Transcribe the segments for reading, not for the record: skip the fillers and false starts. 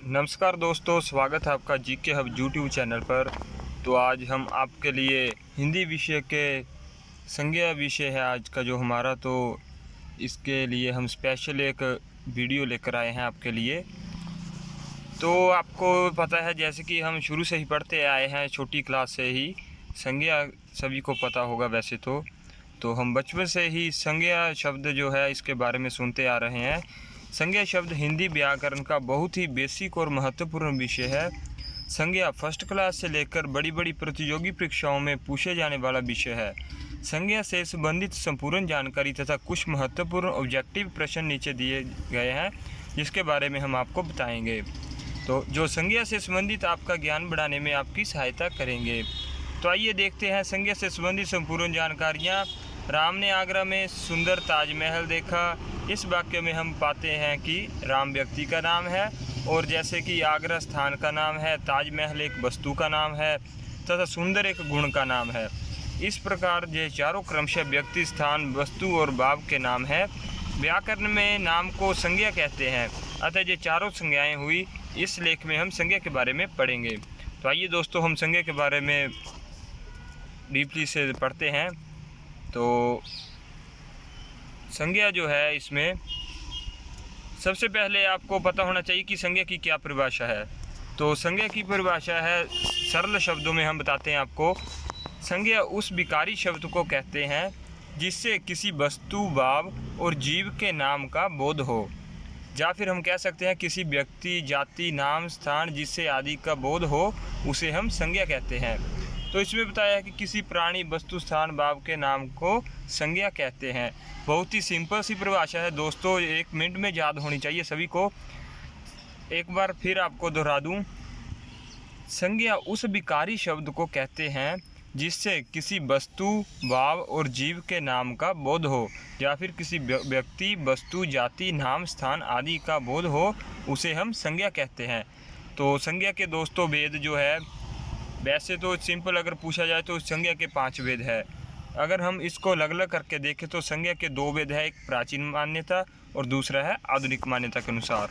नमस्कार दोस्तों, स्वागत है आपका जीके हब यूट्यूब चैनल पर। तो आज हम आपके लिए हिंदी विषय के संज्ञा विषय है आज का जो हमारा, तो इसके लिए हम स्पेशल एक वीडियो लेकर आए हैं आपके लिए। तो आपको पता है, जैसे कि हम शुरू से ही पढ़ते आए हैं, छोटी क्लास से ही संज्ञा सभी को पता होगा वैसे तो हम बचपन से ही संज्ञा शब्द जो है इसके बारे में सुनते आ रहे हैं। संज्ञा शब्द हिंदी व्याकरण का बहुत ही बेसिक और महत्वपूर्ण विषय है। संज्ञा फर्स्ट क्लास से लेकर बड़ी बड़ी प्रतियोगी परीक्षाओं में पूछे जाने वाला विषय है। संज्ञा से संबंधित संपूर्ण जानकारी तथा कुछ महत्वपूर्ण ऑब्जेक्टिव प्रश्न नीचे दिए गए हैं, जिसके बारे में हम आपको बताएंगे, तो जो संज्ञा से संबंधित आपका ज्ञान बढ़ाने में आपकी सहायता करेंगे। तो आइए देखते हैं संज्ञा से संबंधित संपूर्ण जानकारियाँ। राम ने आगरा में सुंदर ताजमहल देखा। इस वाक्य में हम पाते हैं कि राम व्यक्ति का नाम है, और जैसे कि आगरा स्थान का नाम है, ताजमहल एक वस्तु का नाम है तथा सुंदर एक गुण का नाम है। इस प्रकार ये चारों क्रमशः व्यक्ति, स्थान, वस्तु और भाव के नाम है। व्याकरण में नाम को संज्ञा कहते हैं। अतः ये चारों संज्ञाएँ हुई। इस लेख में हम संज्ञा के बारे में पढ़ेंगे। तो आइए दोस्तों, हम संज्ञा के बारे में डीपली से पढ़ते हैं। तो संज्ञा जो है, इसमें सबसे पहले आपको पता होना चाहिए कि संज्ञा की क्या परिभाषा है। तो संज्ञा की परिभाषा है, सरल शब्दों में हम बताते हैं आपको। संज्ञा उस विकारी शब्द को कहते हैं जिससे किसी वस्तु, भाव और जीव के नाम का बोध हो, या फिर हम कह सकते हैं किसी व्यक्ति, जाति, नाम, स्थान जिससे आदि का बोध हो, उसे हम संज्ञा कहते हैं। तो इसमें बताया है कि किसी प्राणी, वस्तु, स्थान, भाव के नाम को संज्ञा कहते हैं। बहुत ही सिंपल सी परिभाषा है दोस्तों, 1 मिनट में याद होनी चाहिए सभी को। एक बार फिर आपको दोहरा दूं, संज्ञा उस विकारी शब्द को कहते हैं जिससे किसी वस्तु, भाव और जीव के नाम का बोध हो, या फिर किसी व्यक्ति, वस्तु, जाति, नाम, स्थान आदि का बोध हो, उसे हम संज्ञा कहते हैं। तो संज्ञा के दोस्तों वेद जो है, वैसे तो सिंपल अगर पूछा जाए तो संज्ञा के 5 वेद है। अगर हम इसको अलग अलग करके देखें तो संज्ञा के 2 वेद है, एक प्राचीन मान्यता और दूसरा है आधुनिक मान्यता के अनुसार।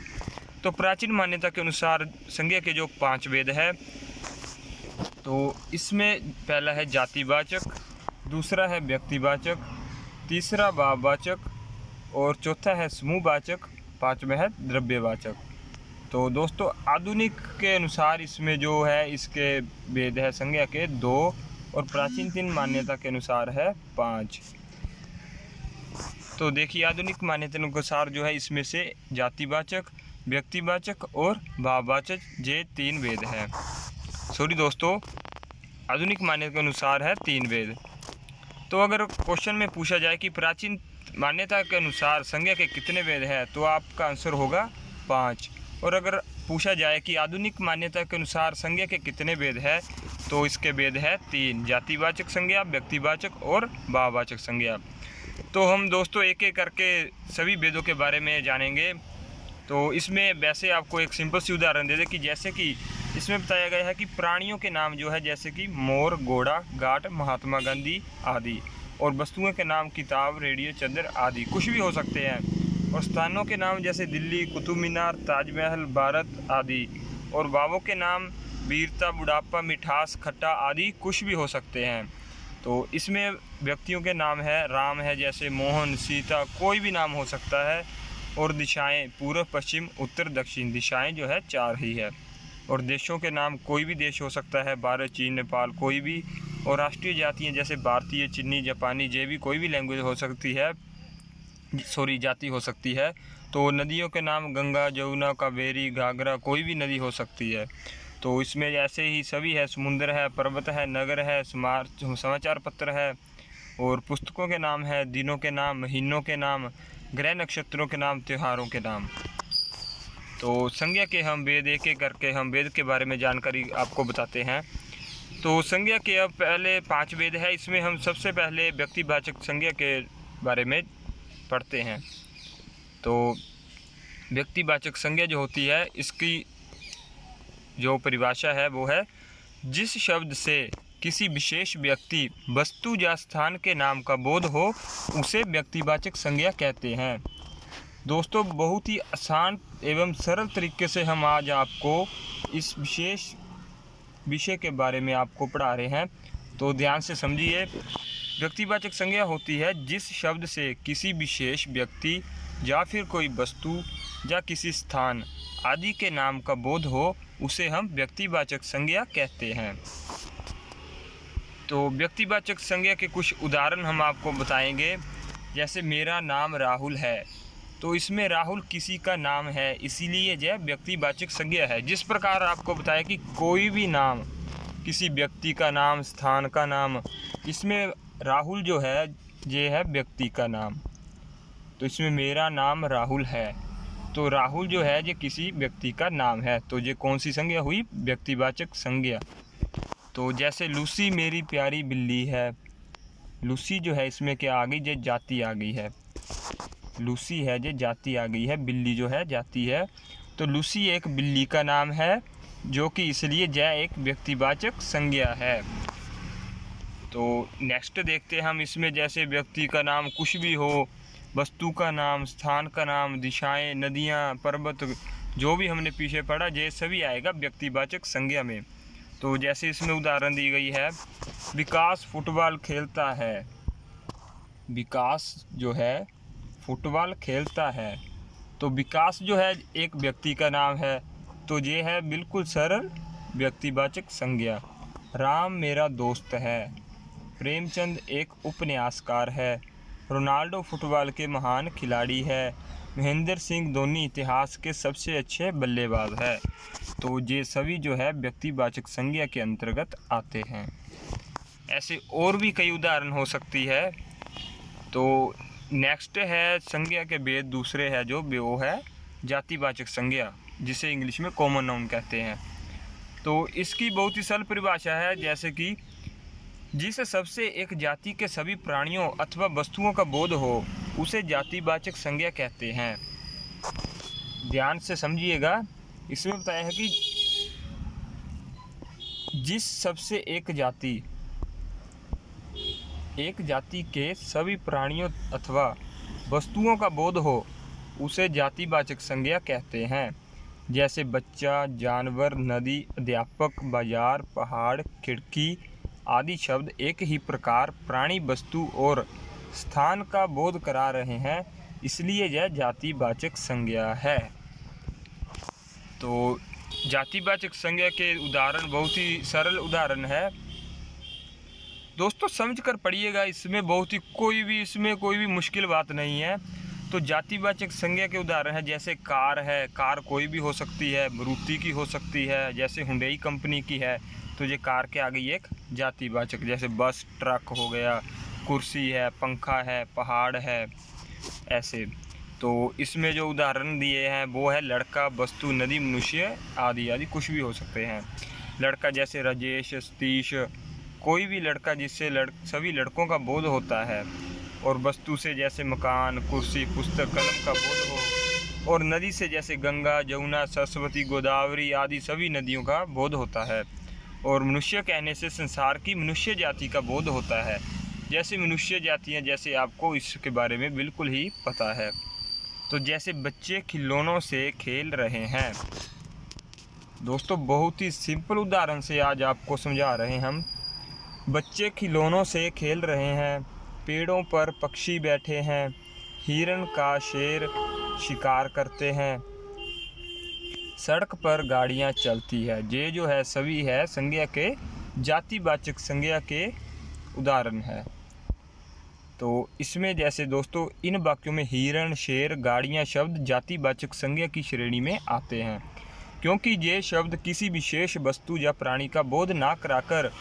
तो प्राचीन मान्यता के अनुसार संज्ञा के जो 5 वेद है, तो इसमें पहला है जातिवाचक, दूसरा है व्यक्तिवाचक, तीसरा भाववाचक और चौथा है समूहवाचक, 5वां है द्रव्यवाचक। तो दोस्तों आधुनिक के अनुसार इसमें जो है इसके वेद है संज्ञा के 2, और प्राचीन 3 मान्यता के अनुसार है 5। तो देखिए, आधुनिक मान्यता के अनुसार जो है इसमें से जातिवाचक, व्यक्तिवाचक और भाववाचक ये 3 वेद हैं। सॉरी दोस्तों, आधुनिक मान्यता के अनुसार है 3 वेद। तो अगर क्वेश्चन में पूछा जाए कि प्राचीन मान्यता के अनुसार संज्ञा के कितने वेद हैं, तो आपका आंसर होगा 5। और अगर पूछा जाए कि आधुनिक मान्यता के अनुसार संज्ञा के कितने वेद हैं, तो इसके वेद है 3, जातिवाचक संज्ञा, व्यक्तिवाचक और भाववाचक संज्ञा। तो हम दोस्तों एक एक करके सभी वेदों के बारे में जानेंगे। तो इसमें वैसे आपको एक सिंपल सी उदाहरण दे दें कि जैसे कि इसमें बताया गया है कि प्राणियों के नाम जो है, जैसे कि मोर, घोड़ा, गाट, महात्मा गांधी आदि, और वस्तुओं के नाम किताब, रेडियो, चादर आदि कुछ भी हो सकते हैं। और स्थानों के नाम जैसे दिल्ली, कुतुब मीनार, ताजमहल, भारत आदि, और भावों के नाम वीरता, बुढ़ापा, मिठास, खट्टा आदि कुछ भी हो सकते हैं। तो इसमें व्यक्तियों के नाम है, राम है, जैसे मोहन, सीता, कोई भी नाम हो सकता है। और दिशाएं पूर्व, पश्चिम, उत्तर, दक्षिण, दिशाएं जो है 4 ही है। और देशों के नाम कोई भी देश हो सकता है, भारत, चीन, नेपाल, कोई भी। और राष्ट्रीय जातियाँ जैसे भारतीय, चीनी, जापानी, ये भी कोई भी लैंग्वेज हो सकती है, जाति हो सकती है। तो नदियों के नाम गंगा, जमुना, कावेरी, घाघरा, कोई भी नदी हो सकती है। तो इसमें ऐसे ही सभी है, समुद्र है, पर्वत है, नगर है, समाचार पत्र है, और पुस्तकों के नाम है, दिनों के नाम, महीनों के नाम, ग्रह नक्षत्रों के नाम, त्योहारों के नाम। तो संज्ञा के हम वेद एक एक करके हम वेद के बारे में जानकारी आपको बताते हैं। तो संज्ञा के अब पहले 5 वेद है, इसमें हम सबसे पहले व्यक्तिवाचक संज्ञा के बारे में पढ़ते हैं। तो व्यक्तिवाचक संज्ञा जो होती है, इसकी जो परिभाषा है वो है, जिस शब्द से किसी विशेष व्यक्ति, वस्तु या स्थान के नाम का बोध हो, उसे व्यक्तिवाचक संज्ञा कहते हैं। दोस्तों बहुत ही आसान एवं सरल तरीके से हम आज आपको इस विशेष विषय के बारे में आपको पढ़ा रहे हैं, तो ध्यान से समझिए। व्यक्तिवाचक संज्ञा होती है जिस शब्द से किसी विशेष व्यक्ति या फिर कोई वस्तु या किसी स्थान आदि के नाम का बोध हो, उसे हम व्यक्तिवाचक संज्ञा कहते हैं। तो व्यक्तिवाचक संज्ञा के कुछ उदाहरण हम आपको बताएंगे। जैसे मेरा नाम राहुल है, तो इसमें राहुल किसी का नाम है, इसीलिए यह व्यक्तिवाचक संज्ञा है। जिस प्रकार आपको बताया कि कोई भी नाम, किसी व्यक्ति का नाम, स्थान का नाम, इसमें राहुल जो है ये है व्यक्ति का नाम। तो इसमें मेरा नाम राहुल है, तो राहुल जो है ये किसी व्यक्ति का नाम है, तो ये कौन सी संज्ञा हुई? व्यक्तिवाचक संज्ञा। तो जैसे लूसी मेरी प्यारी बिल्ली है, लूसी जो है इसमें क्या आ गई? ये जाति आ गई है। लूसी है ये जाति आ गई है, बिल्ली जो है जाति है। तो लूसी एक बिल्ली का नाम है, जो कि इसलिए यह एक व्यक्तिवाचक संज्ञा है। तो नेक्स्ट देखते हैं हम इसमें, जैसे व्यक्ति का नाम कुछ भी हो, वस्तु का नाम, स्थान का नाम, दिशाएं, नदियां, पर्वत, जो भी हमने पीछे पढ़ा, ये सभी आएगा व्यक्तिवाचक संज्ञा में। तो जैसे इसमें उदाहरण दी गई है, विकास फुटबॉल खेलता है। विकास जो है फुटबॉल खेलता है, तो विकास जो है एक व्यक्ति का नाम है, तो ये है बिल्कुल सरल व्यक्तिवाचक संज्ञा। राम मेरा दोस्त है। प्रेमचंद एक उपन्यासकार है। रोनाल्डो फुटबॉल के महान खिलाड़ी है। महेंद्र सिंह धोनी इतिहास के सबसे अच्छे बल्लेबाज है। तो ये सभी जो है व्यक्तिवाचक संज्ञा के अंतर्गत आते हैं। ऐसे और भी कई उदाहरण हो सकती है। तो नेक्स्ट है संज्ञा के भेद दूसरे है, जो वो है जातिवाचक संज्ञा, जिसे इंग्लिश में कॉमन नाउन कहते हैं। तो इसकी बहुत ही सरल परिभाषा है, जैसे कि जिस सबसे एक जाति के सभी प्राणियों अथवा वस्तुओं का बोध हो, उसे जातिवाचक संज्ञा कहते हैं। ध्यान से समझिएगा, इसमें बताया है कि जिस सबसे एक जाति के सभी प्राणियों अथवा वस्तुओं का बोध हो, उसे जातिवाचक संज्ञा कहते हैं। जैसे बच्चा, जानवर, नदी, अध्यापक, बाजार, पहाड़, खिड़की आदि शब्द एक ही प्रकार, प्राणी, वस्तु और स्थान का बोध करा रहे हैं, इसलिए यह जातिवाचक संज्ञा है। तो जातिवाचक संज्ञा के उदाहरण बहुत ही सरल उदाहरण है। दोस्तों समझ कर पढ़िएगा, इसमें कोई भी मुश्किल बात नहीं है। तो जातिवाचक संज्ञा के उदाहरण है, जैसे कार है, कार कोई भी हो सकती है, मारुति की हो सकती है, जैसे हुंडई कंपनी की है, तो ये कार के आगे एक जातिवाचक। जैसे बस, ट्रक हो गया, कुर्सी है, पंखा है, पहाड़ है, ऐसे। तो इसमें जो उदाहरण दिए हैं वो है लड़का, वस्तु, नदी, मनुष्य आदि आदि कुछ भी हो सकते हैं। लड़का जैसे राजेश, सतीश, कोई भी लड़का जिससे सभी लड़कों का बोध होता है। और वस्तु से जैसे मकान, कुर्सी, पुस्तक, कलम का बोध हो। और नदी से जैसे गंगा, जमुना, सरस्वती, गोदावरी आदि सभी नदियों का बोध होता है। और मनुष्य कहने से संसार की मनुष्य जाति का बोध होता है। जैसे मनुष्य जातियाँ, जैसे आपको इसके बारे में बिल्कुल ही पता है। तो जैसे बच्चे खिलौनों से खेल रहे हैं। दोस्तों बहुत ही सिंपल उदाहरण से आज आपको समझा रहे हैं हम। बच्चे खिलौनों से खेल रहे हैं, पेड़ों पर पक्षी बैठे हैं, हिरण का शेर शिकार करते हैं, सड़क पर गाड़ियां चलती है। ये जो है सभी है संज्ञा के, जातिवाचक संज्ञा के उदाहरण है। तो इसमें जैसे दोस्तों इन वाक्यों में हिरण, शेर, गाड़ियां शब्द जातिवाचक संज्ञा की श्रेणी में आते हैं, क्योंकि ये शब्द किसी विशेष वस्तु या प्राणी का बोध ना कराकर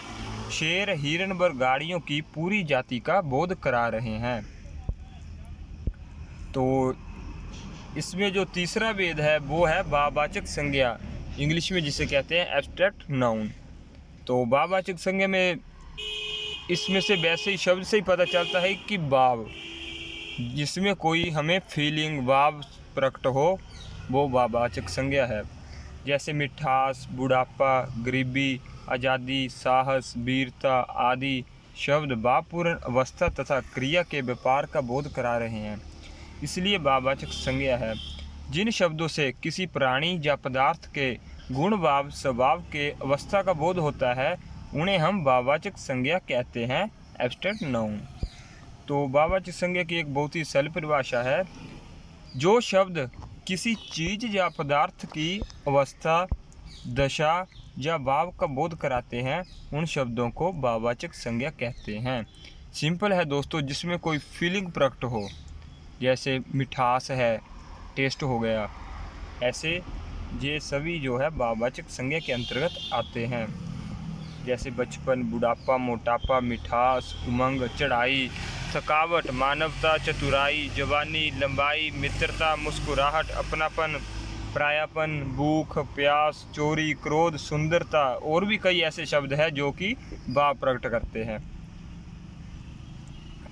शेर, हिरण व गाड़ियों की पूरी जाति का बोध करा रहे हैं। तो इसमें जो तीसरा भेद है वो है भाववाचक संज्ञा, इंग्लिश में जिसे कहते हैं एब्स्ट्रैक्ट नाउन। तो भाववाचक संज्ञा में इसमें से वैसे ही शब्द से ही पता चलता है कि भाव, जिसमें कोई हमें फीलिंग, भाव प्रकट हो, वो भाववाचक संज्ञा है। जैसे मिठास, बुढ़ापा, गरीबी, आज़ादी, साहस, वीरता आदि शब्द भावपूर्ण अवस्था तथा क्रिया के व्यापार का बोध करा रहे हैं। इसलिए भाववाचक संज्ञा है। जिन शब्दों से किसी प्राणी या पदार्थ के गुण भाव स्वभाव के अवस्था का बोध होता है उन्हें हम भाववाचक संज्ञा कहते हैं, एब्स्ट्रैक्ट नाउन। तो भाववाचक संज्ञा की एक बहुत ही सरल परिभाषा है, जो शब्द किसी चीज़ या पदार्थ की अवस्था, दशा या भाव का बोध कराते हैं उन शब्दों को भाववाचक संज्ञा कहते हैं। सिंपल है दोस्तों, जिसमें कोई फीलिंग प्रकट हो, जैसे मिठास है, टेस्ट हो गया, ऐसे ये सभी जो है भाववाचक संज्ञा के अंतर्गत आते हैं। जैसे बचपन, बुढ़ापा, मोटापा, मिठास, उमंग, चढ़ाई, थकावट, मानवता, चतुराई, जवानी, लंबाई, मित्रता, मुस्कुराहट, अपनापन, प्रायापन, भूख, प्यास, चोरी, क्रोध, सुंदरता और भी कई ऐसे शब्द हैं जो कि भाव प्रकट करते हैं।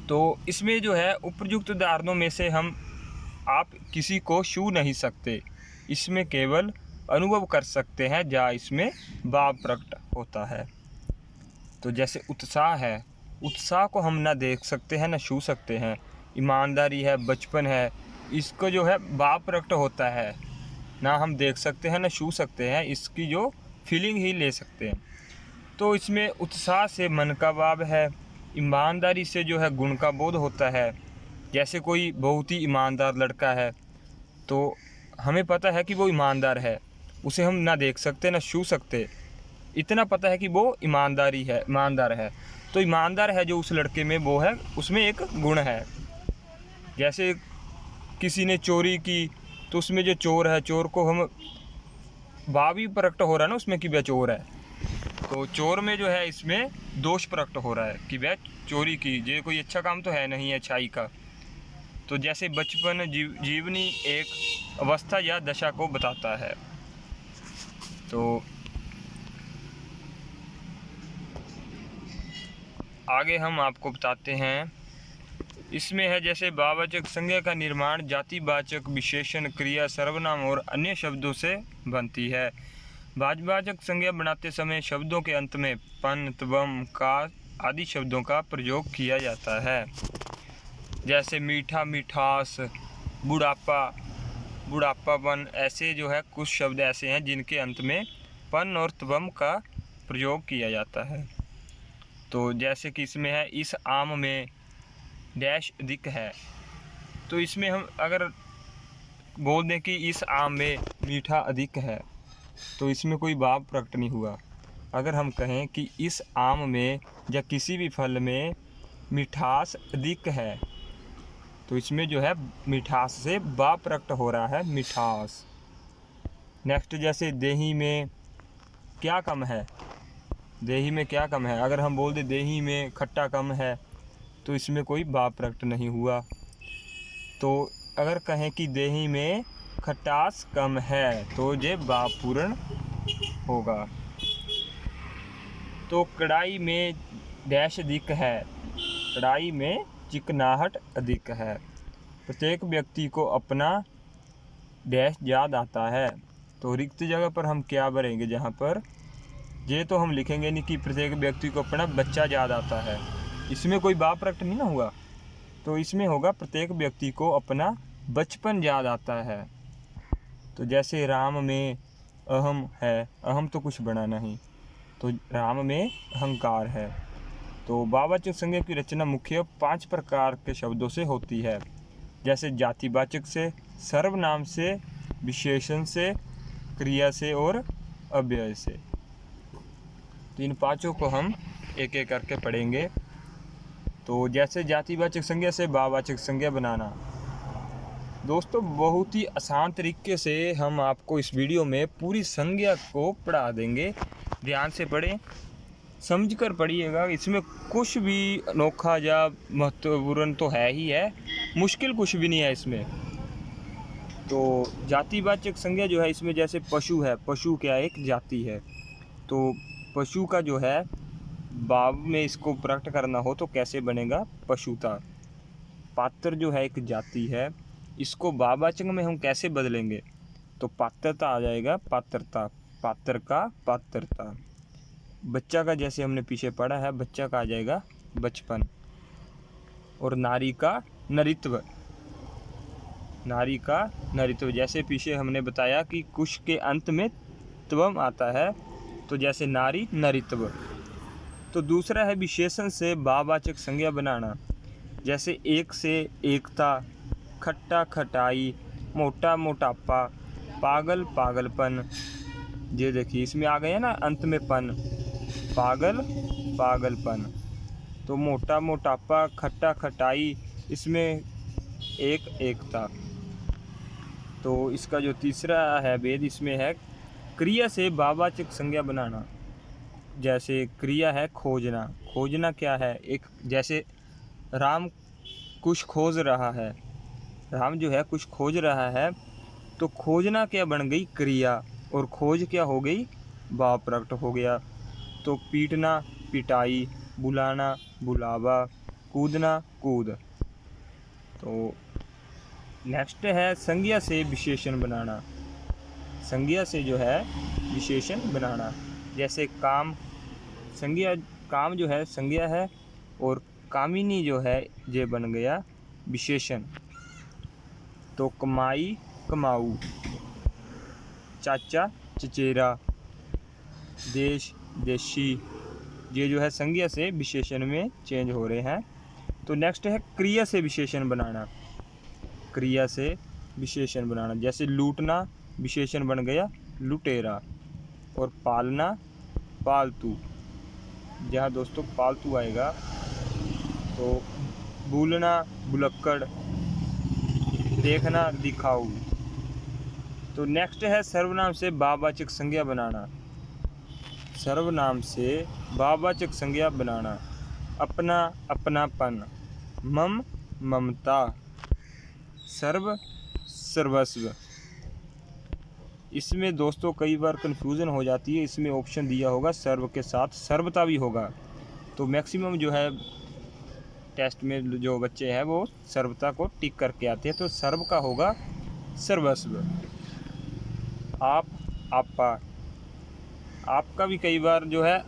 तो इसमें जो है उपयुक्त उदाहरणों में से हम आप किसी को छू नहीं सकते, इसमें केवल अनुभव कर सकते हैं जहाँ इसमें भाव प्रकट होता है। तो जैसे उत्साह है, उत्साह को हम ना देख सकते हैं ना छू सकते हैं। ईमानदारी है, बचपन है, इसको जो है भाव प्रकट होता है, ना हम देख सकते हैं ना छू सकते हैं, इसकी जो फीलिंग ही ले सकते हैं। तो इसमें उत्साह से मन का भाव है, ईमानदारी से जो है गुण का बोध होता है। जैसे कोई बहुत ही ईमानदार लड़का है तो हमें पता है कि वो ईमानदार है, उसे हम ना देख सकते ना छू सकते, इतना पता है कि वो ईमानदार है। तो ईमानदार है जो उस लड़के में, वो है, उसमें एक गुण है। जैसे किसी ने चोरी की तो उसमें जो चोर है, चोर को हम भाव ही प्रकट हो रहा है ना उसमें कि वह चोर है। तो चोर में जो है इसमें दोष प्रकट हो रहा है कि वह चोरी की, ये कोई अच्छा काम तो है नहीं, अच्छाई का। तो जैसे बचपन जीवनी एक अवस्था या दशा को बताता है। तो आगे हम आपको बताते हैं, इसमें है जैसे भाववाचक संज्ञा का निर्माण जातिवाचक, विशेषण, क्रिया, सर्वनाम और अन्य शब्दों से बनती है। भाववाचक संज्ञा बनाते समय शब्दों के अंत में पन, त्वम, का आदि शब्दों का प्रयोग किया जाता है। जैसे मीठा, मिठास, बुढ़ापा, बुढ़ापापन, ऐसे जो है कुछ शब्द ऐसे हैं जिनके अंत में पन और त्वम का प्रयोग किया जाता है। तो जैसे कि इसमें है, इस आम में डैश अधिक है, तो इसमें हम अगर बोल दें कि इस आम में मीठा अधिक है तो इसमें कोई भाव प्रकट नहीं हुआ। अगर हम कहें कि इस आम में या किसी भी फल में मिठास अधिक है तो इसमें जो है मिठास से भाव प्रकट हो रहा है, मिठास। नेक्स्ट जैसे देही में क्या कम है, देही में क्या कम है, अगर हम बोल दें देही में खट्टा कम है तो इसमें कोई भाव प्रकट नहीं हुआ। तो अगर कहें कि देही में खटास कम है तो ये भाव पूर्ण होगा। तो कढ़ाई में डैश अधिक है, कढ़ाई में चिकनाहट अधिक है। प्रत्येक व्यक्ति को अपना डैश याद आता है, तो रिक्त जगह पर हम क्या भरेंगे, जहाँ पर ये तो हम लिखेंगे नहीं कि प्रत्येक व्यक्ति को अपना बच्चा याद आता है, इसमें कोई भाव प्रकट नहीं ना हुआ। तो इसमें होगा प्रत्येक व्यक्ति को अपना बचपन याद आता है। तो जैसे राम में अहम है, अहम तो कुछ बना नहीं, तो राम में अहंकार है। तो भाववाचक संज्ञा की रचना मुख्य 5 प्रकार के शब्दों से होती है, जैसे जातिवाचक से, सर्वनाम से, विशेषण से, क्रिया से और अव्यय से। तो इन 5 को हम एक एक करके पढ़ेंगे। तो जैसे जातिवाचक संज्ञा से भाववाचक संज्ञा बनाना, दोस्तों बहुत ही आसान तरीके से हम आपको इस वीडियो में पूरी संज्ञा को पढ़ा देंगे। ध्यान से पढ़ें, समझ कर पढ़िएगा, इसमें कुछ भी अनोखा या महत्वपूर्ण तो है ही है, मुश्किल कुछ भी नहीं है इसमें। तो जातिवाचक संज्ञा जो है इसमें जैसे पशु है, पशु क्या एक जाति है, तो पशु का जो है भाव में इसको प्रकट करना हो तो कैसे बनेगा, पशुता। पात्र जो है एक जाति है, इसको भाववाचक में हम कैसे बदलेंगे, तो पात्रता आ जाएगा, पात्रता, पात्र का पात्रता। बच्चा का जैसे हमने पीछे पढ़ा है, बच्चा का आ जाएगा बचपन, और नारी का नरित्व। नारी का नरित्व, जैसे पीछे हमने बताया कि कुश के अंत में त्वम आता है, तो जैसे नारी नरित्व। तो दूसरा है विशेषण से भाववाचक संज्ञा बनाना, जैसे एक से एकता, खट्टा खटाई, मोटा मोटापा, पागल पागलपन। ये देखिए इसमें आ गया ना अंत में पन, पागल पागलपन। तो मोटा मोटापा, खट्टा खटाई, इसमें एक एकता। तो इसका जो तीसरा है भेद इसमें है क्रिया से भाववाचक संज्ञा बनाना, जैसे क्रिया है खोजना। खोजना क्या है, एक जैसे राम कुछ खोज रहा है, राम जो है कुछ खोज रहा है, तो खोजना क्या बन गई क्रिया, और खोज क्या हो गई भाव प्रकट हो गया। तो पीटना पिटाई, बुलाना बुलावा, कूदना कूद। तो नेक्स्ट है संज्ञा से विशेषण बनाना, संज्ञा से जो है विशेषण बनाना, जैसे काम, संज्ञा काम जो है संज्ञा है, और कामिनी जो है ये बन गया विशेषण। तो कमाई कमाऊ, चाचा चचेरा, देश देशी, ये जो है संज्ञा से विशेषण में चेंज हो रहे हैं। तो नेक्स्ट है क्रिया से विशेषण बनाना, क्रिया से विशेषण बनाना, जैसे लूटना विशेषण बन गया लुटेरा, और पालना पालतू। जहाँ दोस्तों पालतू आएगा तो भूलना भुलक्कड़, देखना दिखाऊ। तो नेक्स्ट है सर्वनाम से भाववाचक संज्ञा बनाना, सर्वनाम से भाववाचक संज्ञा बनाना, अपना अपनापन, मम ममता, सर्व सर्वस्व। इसमें दोस्तों कई बार कन्फ्यूज़न हो जाती है, इसमें ऑप्शन दिया होगा सर्व के साथ सर्वता भी होगा, तो मैक्सिमम जो है टेस्ट में जो बच्चे हैं वो सर्वता को टिक करके आते हैं, तो सर्व का होगा सर्वस्व। आप आपा, आपका भी कई बार जो है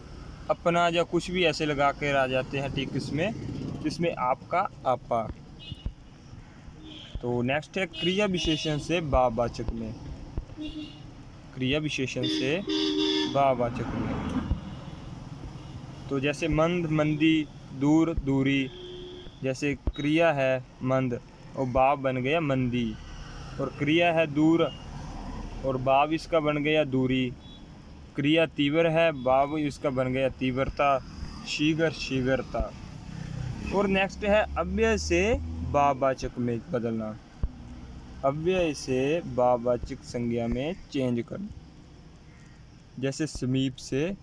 अपना या कुछ भी ऐसे लगा कर आ जाते हैं टिक इसमें, तो इसमें आपका आपा। तो नेक्स्ट है क्रिया विशेषण से भाववाचक में, क्रिया विशेषण से भाववाचक में। तो जैसे मंद मंदी, दूर दूरी, जैसे क्रिया है मंद और भाव बन गया मंदी, और क्रिया है दूर और भाव इसका बन गया दूरी। क्रिया तीव्र है, भाव इसका बन गया तीव्रता, शीघ्र शीघ्रता। और नेक्स्ट है अव्यय से भाववाचक में बदलना, अव्यय से भाववाचक संज्ञा में चेंज करना, जैसे समीप से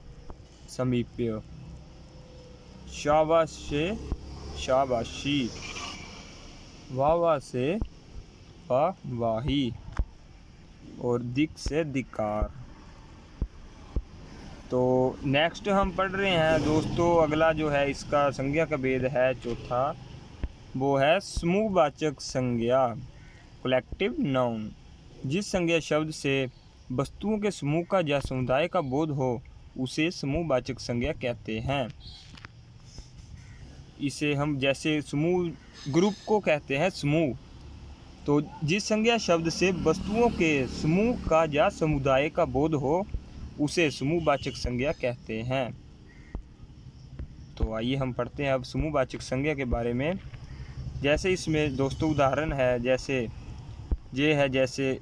समीप्य, शाबाश से शाबाशी, वाह से वाही, और दिक से धिक्कार। तो नेक्स्ट हम पढ़ रहे हैं दोस्तों, अगला जो है इसका संज्ञा का भेद है चौथा, वो है समूहवाचक संज्ञा, कलेक्टिव नाउन। जिस संज्ञा शब्द से वस्तुओं के समूह का या समुदाय का बोध हो उसे समूहवाचक संज्ञा कहते हैं। इसे हम जैसे समूह, ग्रुप को कहते हैं समूह। तो जिस संज्ञा शब्द से वस्तुओं के समूह का या समुदाय का बोध हो उसे समूहवाचक संज्ञा कहते हैं। तो आइए हम पढ़ते हैं अब समूहवाचक संज्ञा के बारे में। जैसे इसमें दोस्तों उदाहरण है, जैसे ये है, जैसे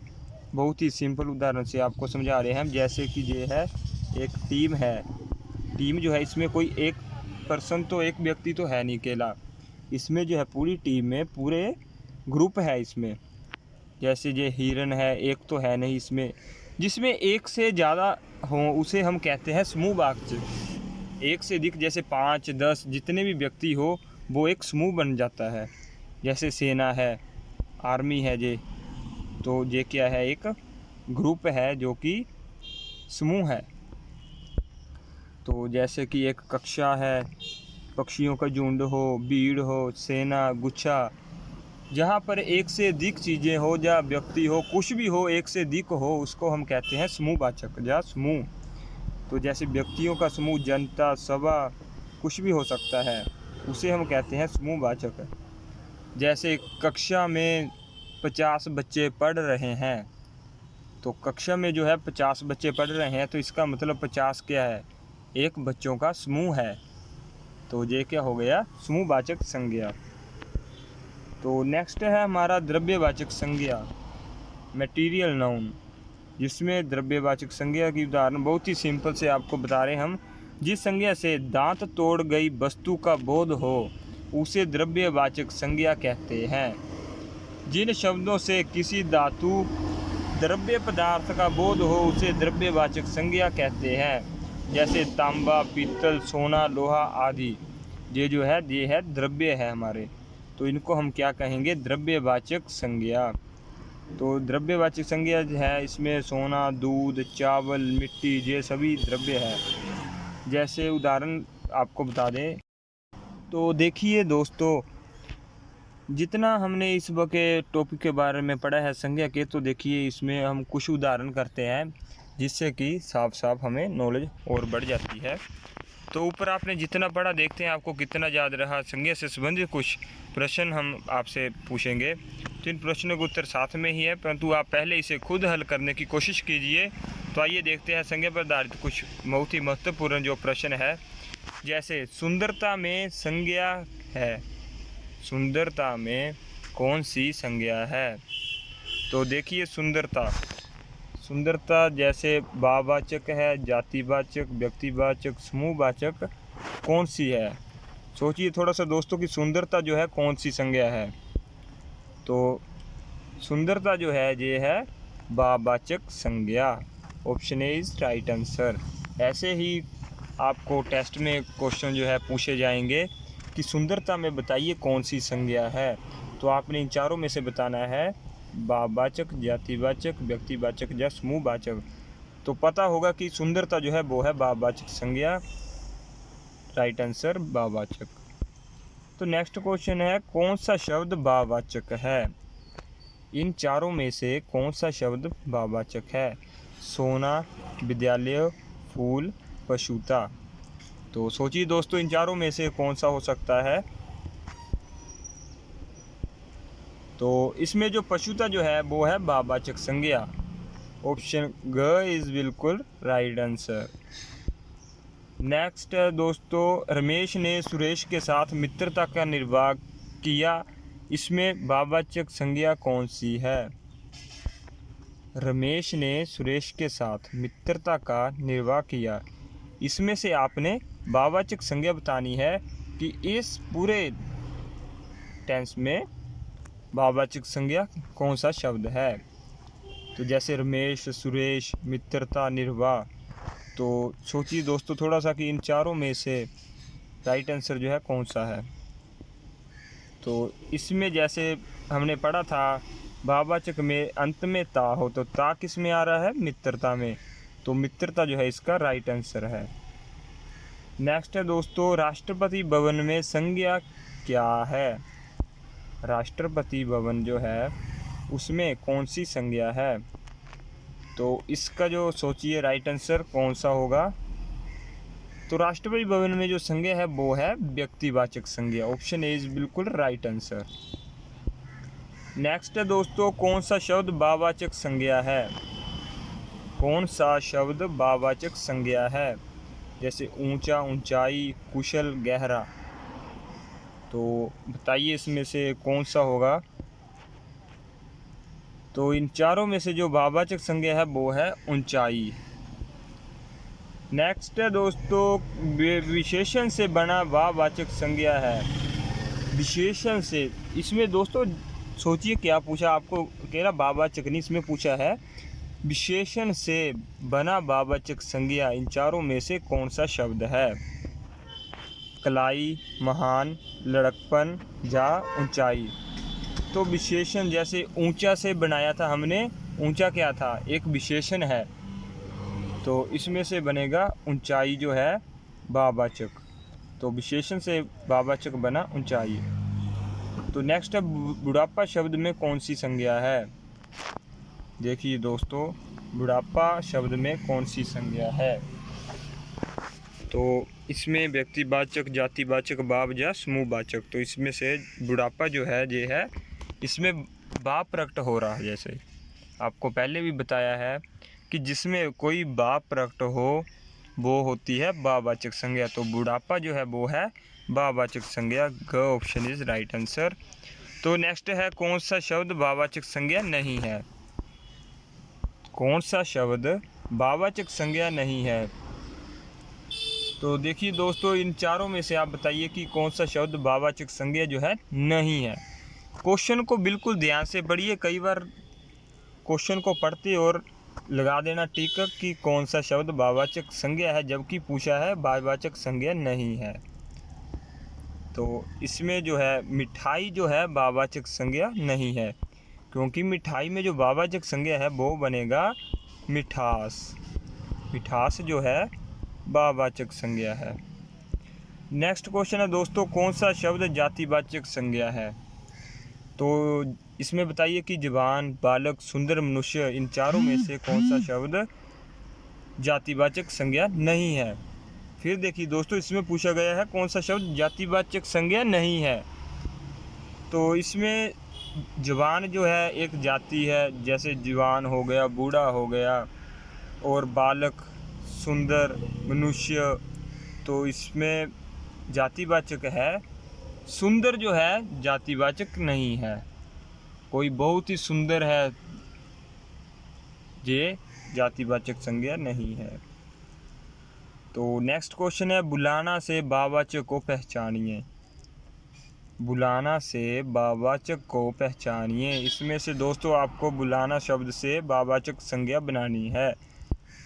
बहुत ही सिंपल उदाहरण से आपको समझा रहे हैं हम। जैसे कि ये है एक टीम है, टीम जो है इसमें कोई एक पर्सन तो एक व्यक्ति तो है नहीं अकेला, इसमें जो है पूरी टीम में पूरे ग्रुप है इसमें। जैसे ये हिरन है, एक तो है नहीं इसमें, जिसमें एक से ज़्यादा हो उसे हम कहते हैं समूहवाचक। एक से अधिक जैसे 5 10 जितने भी व्यक्ति हो वो एक समूह बन जाता है। जैसे सेना है, आर्मी है, ये तो ये क्या है, एक ग्रुप है जो कि समूह है। तो जैसे कि एक कक्षा है, पक्षियों का झुंड हो, भीड़ हो, सेना, गुच्छा, जहाँ पर एक से अधिक चीज़ें हो या व्यक्ति हो, कुछ भी हो एक से अधिक हो, उसको हम कहते हैं समूहवाचक या समूह। तो जैसे व्यक्तियों का समूह, जनता, सभा, कुछ भी हो सकता है, उसे हम कहते हैं समूहवाचक। जैसे कक्षा में 50 बच्चे पढ़ रहे हैं। तो कक्षा में जो है 50 बच्चे पढ़ रहे हैं, तो इसका मतलब 50 क्या है, एक बच्चों का समूह है। तो ये क्या हो गया, समूहवाचक संज्ञा। तो नेक्स्ट है हमारा द्रव्यवाचक संज्ञा, मटेरियल नाउन, जिसमें द्रव्यवाचक संज्ञा की उदाहरण बहुत ही सिंपल से आपको बता रहे हैं हम। जिस संज्ञा से दांत तोड़ गई वस्तु का बोध हो उसे द्रव्यवाचक संज्ञा कहते हैं। जिन शब्दों से किसी धातु द्रव्य पदार्थ का बोध हो उसे द्रव्यवाचक संज्ञा कहते हैं। जैसे तांबा, पीतल, सोना, लोहा आदि, ये जो है ये है द्रव्य है हमारे, तो इनको हम क्या कहेंगे, द्रव्यवाचक संज्ञा। तो द्रव्यवाचक संज्ञा है, इसमें सोना, दूध, चावल, मिट्टी, ये सभी द्रव्य है। जैसे उदाहरण आपको बता दें, तो देखिए दोस्तों, जितना हमने इस के टॉपिक के बारे में पढ़ा है संज्ञा के, तो देखिए इसमें हम कुछ उदाहरण करते हैं जिससे कि साफ साफ हमें नॉलेज और बढ़ जाती है। तो ऊपर आपने जितना पढ़ा, देखते हैं आपको कितना याद रहा। संज्ञा से संबंधित कुछ प्रश्न हम आपसे पूछेंगे, तो इन प्रश्नों के उत्तर साथ में ही है, परंतु आप पहले इसे खुद हल करने की कोशिश कीजिए। तो आइए देखते हैं संज्ञा पर आधारित कुछ बहुत ही महत्वपूर्ण जो प्रश्न है। जैसे सुंदरता में संज्ञा है, सुंदरता में कौन सी संज्ञा है। तो देखिए सुंदरता जैसे भाववाचक है, जातिवाचक, व्यक्तिवाचक, समूहवाचक, कौन सी है। सोचिए थोड़ा सा दोस्तों कि सुंदरता जो है कौन सी संज्ञा है। तो सुंदरता जो है ये है भाववाचक संज्ञा। Option A is right answer. ऐसे ही आपको टेस्ट में क्वेश्चन जो है पूछे जाएंगे कि सुंदरता में बताइए कौन सी संज्ञा है। तो आपने इन चारों में से बताना है, भाववाचक, जातिवाचक, व्यक्तिवाचक या समूहवाचक। तो पता होगा कि सुंदरता जो है वो है भाववाचक संज्ञा। राइट आंसर भाववाचक। तो नेक्स्ट क्वेश्चन है, कौन सा शब्द भाववाचक है। इन चारों में से कौन सा शब्द भाववाचक है। सोना, विद्यालय, फूल, पशुता। तो सोचिए दोस्तों, इन चारों में से कौन सा हो सकता है। तो इसमें जो पशुता जो है वो है भाववाचक संज्ञा। ऑप्शन ग इज बिल्कुल राइट आंसर। नेक्स्ट है दोस्तों, रमेश ने सुरेश के साथ मित्रता का निर्वाह किया, इसमें भाववाचक संज्ञा कौन सी है। रमेश ने सुरेश के साथ मित्रता का निर्वाह किया, इसमें से आपने भाववाचक संज्ञा बतानी है कि इस पूरे टेंस में भाववाचक संज्ञा कौन सा शब्द है। तो जैसे रमेश, सुरेश, मित्रता, निर्वाह। तो सोचिए दोस्तों थोड़ा सा कि इन चारों में से राइट आंसर जो है कौन सा है। तो इसमें जैसे हमने पढ़ा था, भाववाचक में अंत में ता हो, तो ता किस में आ रहा है, मित्रता में। तो मित्रता जो है इसका राइट आंसर है। नेक्स्ट है दोस्तों, राष्ट्रपति भवन में संज्ञा क्या है। राष्ट्रपति भवन जो है उसमें कौन सी संज्ञा है। तो इसका जो सोचिए राइट आंसर कौन सा होगा। तो राष्ट्रपति भवन में जो संज्ञा है वो है व्यक्तिवाचक संज्ञा। ऑप्शन ए इज बिल्कुल राइट आंसर। नेक्स्ट है दोस्तों, कौन सा शब्द भाववाचक संज्ञा है। कौन सा शब्द भाववाचक संज्ञा है। जैसे ऊंचा, ऊंचाई, कुशल, गहरा। तो बताइए इसमें से कौन सा होगा। तो इन चारों में से जो भाववाचक संज्ञा है वो है ऊंचाई। नेक्स्ट है दोस्तों, विशेषण से बना भाववाचक संज्ञा है। विशेषण से, इसमें दोस्तों सोचिए क्या पूछा आपको, कह रहा भाववाचक नहीं, इसमें पूछा है विशेषण से बना भाववाचक संज्ञा इन चारों में से कौन सा शब्द है। कलाई, महान, लड़कपन या ऊंचाई। तो विशेषण जैसे ऊंचा से बनाया था हमने, ऊंचा क्या था, एक विशेषण है, तो इसमें से बनेगा ऊंचाई जो है भाववाचक। तो विशेषण से भाववाचक बना ऊंचाई। तो नेक्स्ट है, बुढ़ापा शब्द में कौन सी संज्ञा है। देखिए दोस्तों, बुढ़ापा शब्द में कौन सी संज्ञा है। तो इसमें व्यक्तिवाचक, जातिवाचक, भाव या समूहवाचक। तो इसमें से बुढ़ापा जो है ये है, इसमें भाव प्रकट हो रहा है। जैसे आपको पहले भी बताया है कि जिसमें कोई भाव प्रकट हो वो होती है भाववाचक संज्ञा। तो बुढ़ापा जो है वो है भाववाचक संज्ञा। ग ऑप्शन इज राइट आंसर। तो नेक्स्ट है कौन सा शब्द भाववाचक संज्ञा नहीं है। कौन सा शब्द भाववाचक संज्ञा नहीं है। तो देखिए दोस्तों, इन चारों में से आप बताइए कि कौन सा शब्द भाववाचक संज्ञा जो है नहीं है। क्वेश्चन को बिल्कुल ध्यान से पढ़िए। कई बार क्वेश्चन को पढ़ते और लगा देना टिक कि कौन सा शब्द भाववाचक संज्ञा है, जबकि पूछा है भाववाचक संज्ञा नहीं है। तो इसमें जो है मिठाई जो है भाववाचक संज्ञा नहीं है, क्योंकि मिठाई में जो भाववाचक संज्ञा है वो बनेगा मिठास। मिठास जो है भाववाचक संज्ञा है। नेक्स्ट क्वेश्चन है दोस्तों, कौन सा शब्द जातिवाचक संज्ञा है। तो इसमें बताइए कि जवान, बालक, सुंदर, मनुष्य, इन चारों में से कौन सा शब्द जातिवाचक संज्ञा नहीं है। फिर देखिए दोस्तों, इसमें पूछा गया है कौन सा शब्द जातिवाचक संज्ञा नहीं है। तो इसमें जवान जो है एक जाति है, जैसे जवान हो गया, बूढ़ा हो गया, और बालक, सुंदर, मनुष्य, तो इसमें जातिवाचक है। सुंदर जो है जातिवाचक नहीं है। कोई बहुत ही सुंदर है, ये जातिवाचक संज्ञा नहीं है। तो नेक्स्ट क्वेश्चन है, बुलाना से भाववाचक को पहचानिए। बुलाना से भाववाचक को पहचानिए। इसमें से दोस्तों आपको बुलाना शब्द से भाववाचक संज्ञा बनानी है।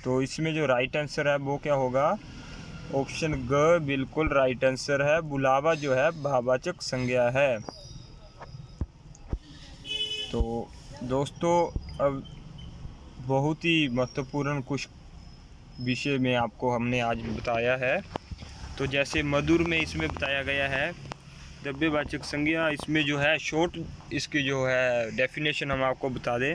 तो इसमें जो राइट आंसर है वो क्या होगा, ऑप्शन ग बिल्कुल राइट आंसर है। बुलावा जो है भाववाचक संज्ञा है। तो दोस्तों अब बहुत ही महत्वपूर्ण कुछ विषय में आपको हमने आज बताया है। तो जैसे मधुर में इसमें बताया गया है द्रव्यवाचक संज्ञा। इसमें जो है शॉर्ट इसकी जो है डेफिनेशन हम आपको बता दें।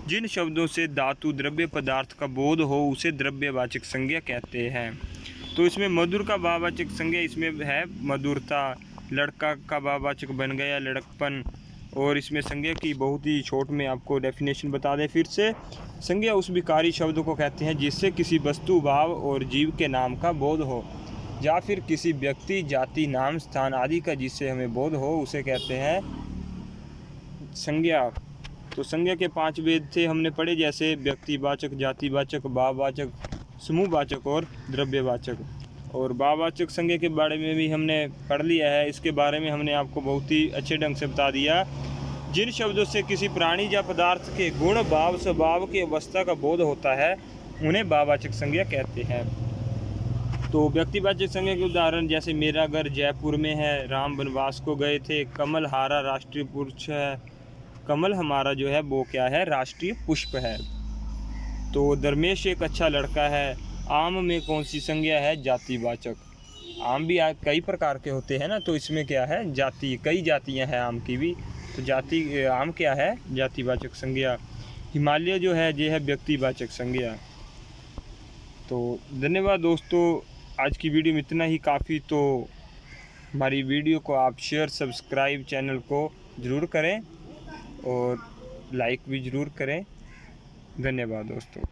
जिन शब्दों से धातु, द्रव्य, पदार्थ का बोध हो उसे द्रव्यवाचक संज्ञा कहते हैं। तो इसमें मधुर का भाववाचक संज्ञा इसमें है मधुरता। लड़का का भाववाचक बन गया लड़कपन। और इसमें संज्ञा की बहुत ही शॉर्ट में आपको डेफिनेशन बता दें फिर से। संज्ञा उस विकारी शब्द को कहते हैं जिससे किसी वस्तु, भाव और जीव के नाम का बोध हो, या फिर किसी व्यक्ति, जाति, नाम, स्थान आदि का जिससे हमें बोध हो उसे कहते हैं संज्ञा। तो संज्ञा के 5 भेद थे हमने पढ़े, जैसे व्यक्तिवाचक, जातिवाचक, भाववाचक, समूहवाचक और द्रव्यवाचक। और भाववाचक संज्ञा के बारे में भी हमने पढ़ लिया है। इसके बारे में हमने आपको बहुत ही अच्छे ढंग से बता दिया। जिन शब्दों से किसी प्राणी या पदार्थ के गुण, भाव, स्वभाव की अवस्था का बोध होता है उन्हें भाववाचक संज्ञा कहते हैं। तो व्यक्तिवाचक संज्ञा के उदाहरण जैसे मेरा घर जयपुर में है, राम वनवास को गए थे, कमल हारा राष्ट्रीय पुष्प है। कमल हमारा जो है वो क्या है, राष्ट्रीय पुष्प है। तो धर्मेश एक अच्छा लड़का है। आम में कौन सी संज्ञा है, जातिवाचक। आम भी कई प्रकार के होते हैं ना, तो इसमें क्या है, जाति, कई जातियां हैं आम की भी। तो जाति आम क्या है, जातिवाचक संज्ञा। हिमालय जो है ये है व्यक्तिवाचक संज्ञा। तो धन्यवाद दोस्तों, आज की वीडियो में इतना ही काफ़ी। तो हमारी वीडियो को आप शेयर, सब्सक्राइब चैनल को ज़रूर करें और लाइक भी ज़रूर करें। धन्यवाद दोस्तों।